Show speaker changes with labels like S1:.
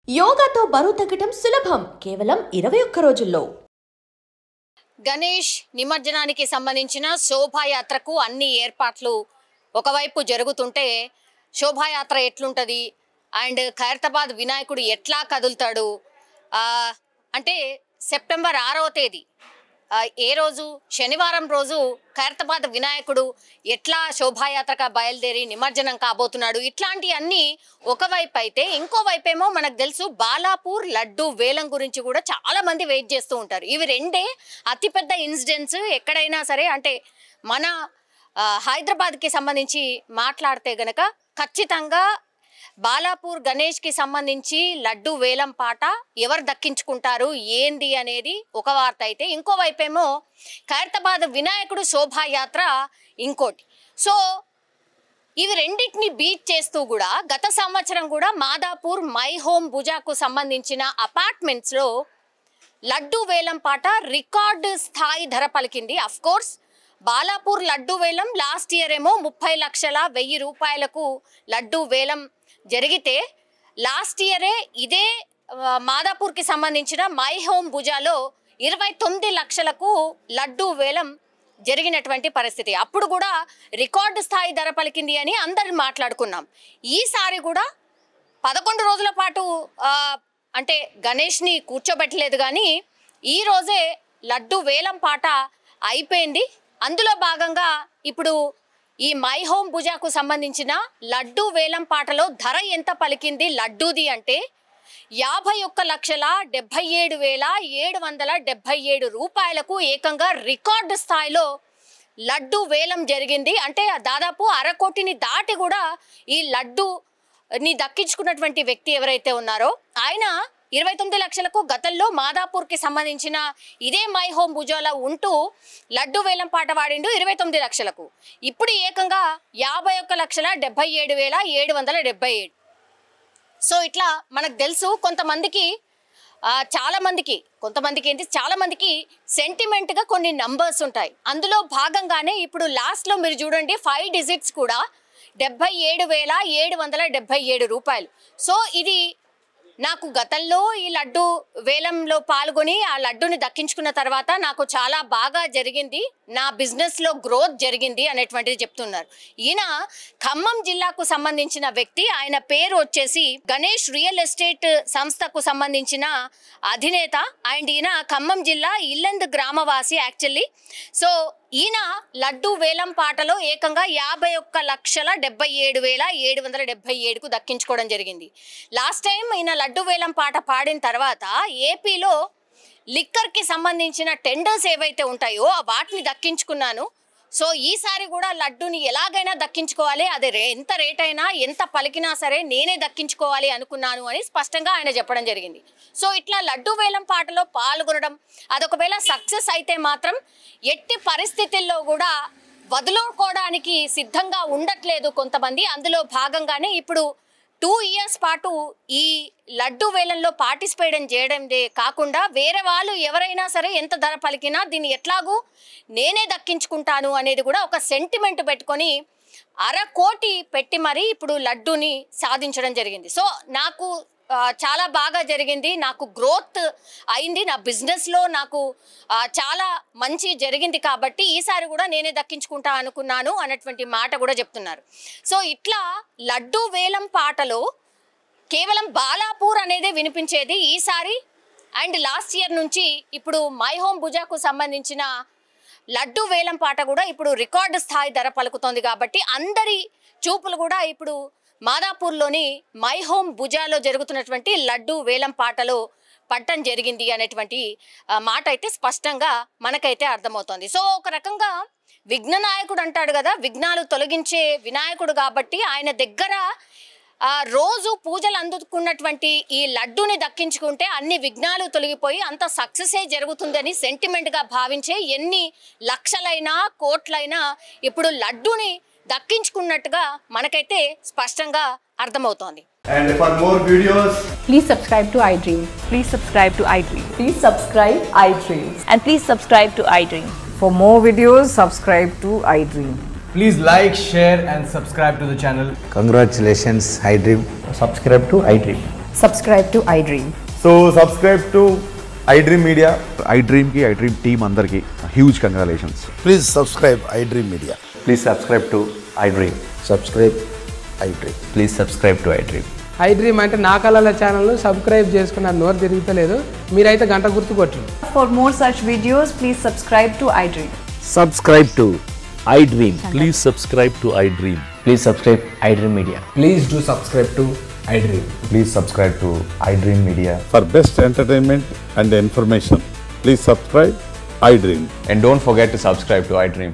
S1: యోగాతో బరువు తగ్గడం సులభం కేవలం 21 రోజుల్లో.
S2: గణేష్ నిమజ్జనానికి సంబంధించిన శోభాయాత్రకు అన్ని ఏర్పాట్లు ఒకవైపు జరుగుతుంటే శోభాయాత్ర ఎట్లుంటది అండ్ ఖైరతాబాద్ వినాయకుడు ఎట్లా కదులుతాడు అంటే సెప్టెంబర్ 6వ తేదీ ఏ రోజు శనివారం రోజు ఖైరతాబాద్ వినాయకుడు ఎట్లా శోభాయాత్రగా బయలుదేరి నిమజ్జనం కాబోతున్నాడు. ఇట్లాంటి అన్ని ఒకవైపు అయితే ఇంకోవైపేమో మనకు తెలుసు బాలాపూర్ లడ్డు వేలం గురించి కూడా చాలా మంది వెయిట్ చేస్తూ ఉంటారు. ఇవి రెండే అతిపెద్ద ఇన్సిడెంట్స్ ఎక్కడైనా సరే. అంటే మన హైదరాబాద్కి సంబంధించి మాట్లాడితే గనక ఖచ్చితంగా బాలాపూర్ గణేష్కి సంబంధించి లడ్డు వేలం పాట ఎవరు దక్కించుకుంటారు ఏంది అనేది ఒక వార్త అయితే, ఇంకోవైపేమో ఖైరతాబాద్ వినాయకుడు శోభాయాత్ర ఇంకోటి. సో ఇవి రెండింటిని బీట్ చేస్తూ కూడా గత సంవత్సరం కూడా మాదాపూర్ మై హోమ్ భుజాకు సంబంధించిన అపార్ట్మెంట్స్లో లడ్డు వేలం పాట రికార్డు స్థాయి ధర పలికింది. అఫ్ కోర్స్ బాలాపూర్ లడ్డు వేలం లాస్ట్ ఇయర్ ఏమో 30,100,000 రూపాయలకు లడ్డు వేలం జరిగితే లాస్ట్ ఇయరే ఇదే మాదాపూర్కి సంబంధించిన మై హోమ్ భుజాలో 29 లక్షలకు లడ్డు వేలం జరిగినటువంటి పరిస్థితి. అప్పుడు కూడా రికార్డు స్థాయి ధర పలికింది అని అందరు మాట్లాడుకున్నాం. ఈసారి కూడా 11 రోజుల పాటు అంటే గణేష్ని కూర్చోబెట్టలేదు, కానీ ఈరోజే లడ్డు వేలం పాట అయిపోయింది. అందులో భాగంగా ఇప్పుడు ఈ మై హోమ్ భుజాకు సంబంధించిన లడ్డు వేలం పాటలో ధర ఎంత పలికింది లడ్డూది అంటే 51,77,777 రూపాయలకు ఏకంగా రికార్డు స్థాయిలో లడ్డు వేలం జరిగింది. అంటే దాదాపు 1/2 కోటిని దాటి కూడా ఈ లడ్డుని దక్కించుకున్నటువంటి వ్యక్తి ఎవరైతే ఉన్నారో ఆయన 29 లక్షలకు గతంలో మాదాపూర్కి సంబంధించిన ఇదే మై హోమ్ భుజాలో ఉంటూ లడ్డు వేలం పాట వాడిండు 29 లక్షలకు. ఇప్పుడు ఏకంగా 51,77,777. సో ఇట్లా మనకు తెలుసు కొంతమందికి చాలా మందికి సెంటిమెంట్గా కొన్ని నంబర్స్ ఉంటాయి. అందులో భాగంగానే ఇప్పుడు లాస్ట్లో మీరు చూడండి 5 డిజిట్స్ కూడా 77,777 రూపాయలు. సో ఇది నాకు గతంలో ఈ లడ్డు వేలంలో పాల్గొని ఆ లడ్డుని దక్కించుకున్న తర్వాత నాకు చాలా బాగా జరిగింది, నా బిజినెస్లో గ్రోత్ జరిగింది అనేటువంటిది చెప్తున్నారు. ఈయన ఖమ్మం జిల్లాకు సంబంధించిన వ్యక్తి. ఆయన పేరు వచ్చేసి గణేష్ రియల్ ఎస్టేట్ సంస్థకు సంబంధించిన అధినేత అండ్ ఈయన ఖమ్మం జిల్లా ఇల్లంద్ గ్రామవాసి యాక్చువల్లీ. సో ఈయన లడ్డు వేలం పాటలో ఏకంగా 51,77,777కు దక్కించుకోవడం జరిగింది. లాస్ట్ టైం ఈయన లడ్డు వేలం పాట పాడిన తర్వాత ఏపీలో లిక్కర్కి సంబంధించిన టెండర్స్ ఏవైతే ఉంటాయో వాటిని దక్కించుకున్నాను. సో ఈసారి కూడా లడ్డుని ఎలాగైనా దక్కించుకోవాలి, అది ఎంత రేట్ అయినా ఎంత పలికినా సరే నేనే దక్కించుకోవాలి అనుకున్నాను అని స్పష్టంగా ఆయన చెప్పడం జరిగింది. సో ఇట్లా లడ్డు వేలం పాటలో పాల్గొనడం అదొకవేళ సక్సెస్ అయితే మాత్రం ఎట్టి పరిస్థితుల్లో కూడా వదులుకోవడానికి సిద్ధంగా ఉండట్లేదు కొంతమంది. అందులో భాగంగానే ఇప్పుడు 2 ఇయర్స్ పాటు ఈ లడ్డు వేలంలో పార్టిసిపేట్ చేయడందే కాకుండా వేరే వాళ్ళు ఎవరైనా సరే ఎంత ధర పలికినా దీన్ని ఎట్లాగూ నేనే దక్కించుకుంటాను అనేది కూడా ఒక సెంటిమెంట్ పెట్టుకొని 1/2 కోటి పెట్టి మరీ ఇప్పుడు లడ్డుని సాధించడం జరిగింది. సో నాకు చాలా బాగా జరిగింది, నాకు గ్రోత్ అయింది, నా బిజినెస్లో నాకు చాలా మంచి జరిగింది కాబట్టి ఈసారి కూడా నేనే దక్కించుకుంటా అనుకున్నాను అన్నటువంటి మాట కూడా చెప్తున్నారు. సో ఇట్లా లడ్డు వేలం పాటలో కేవలం బాలాపూర్ అనేదే వినిపించేది ఈసారి. అండ్ లాస్ట్ ఇయర్ నుంచి ఇప్పుడు మై హోమ్ భుజాకు సంబంధించిన లడ్డు వేలం పాట కూడా ఇప్పుడు రికార్డు స్థాయి ధర పలుకుతోంది కాబట్టి అందరి చూపులు కూడా ఇప్పుడు మాదాపూర్లోని మై హోమ్ భుజాలో జరుగుతున్నటువంటి లడ్డు వేలం పాటలో పట్టం జరిగింది అనేటువంటి మాట అయితే స్పష్టంగా మనకైతే అర్థమవుతోంది. సో ఒక రకంగా విఘ్ననాయకుడు అంటాడు కదా, విఘ్నాలు తొలగించే వినాయకుడు కాబట్టి ఆయన దగ్గర రోజు పూజలు అందుకున్నటువంటి ఈ లడ్డుని దక్కించుకుంటే అన్ని విఘ్నాలు తొలగిపోయి అంత సక్సెసే జరుగుతుందని సెంటిమెంట్గా భావించే ఎన్ని లక్షలైనా కోట్లైనా ఇప్పుడు లడ్డుని దక్కించుకున్నట్టుగా మనకైతే స్పష్టంగా అర్థమవుతోంది.
S3: And for more videos,
S4: please subscribe to iDream.
S5: Please subscribe to iDream.
S4: Please subscribe iDream.
S5: And please subscribe to iDream.
S4: For more videos, subscribe to iDream.
S3: please like, share and subscribe to the channel.
S6: Congratulations, iDream.
S7: Subscribe to iDream.
S4: Subscribe to iDream.
S3: So subscribe to iDream Media.
S6: iDream की iDream team अंदर की huge congratulations.
S7: Please subscribe iDream Media.
S8: Please subscribe to iDream.
S7: Subscribe iDream.
S8: Please subscribe to iDream.
S9: iDream అంటే నా కళల channel subscribe చేసుకున్న నోరు తిరుగుతలేదు మీరైతే గంట గుర్తు కొట్టండి.
S4: For more such videos, please subscribe to iDream.
S10: Subscribe to iDream.
S11: Please subscribe to iDream.
S8: Please subscribe iDream Media.
S9: Please do subscribe to iDream.
S3: Please subscribe to iDream Media.
S7: For best entertainment and information, please subscribe iDream.
S8: And don't forget to subscribe to iDream.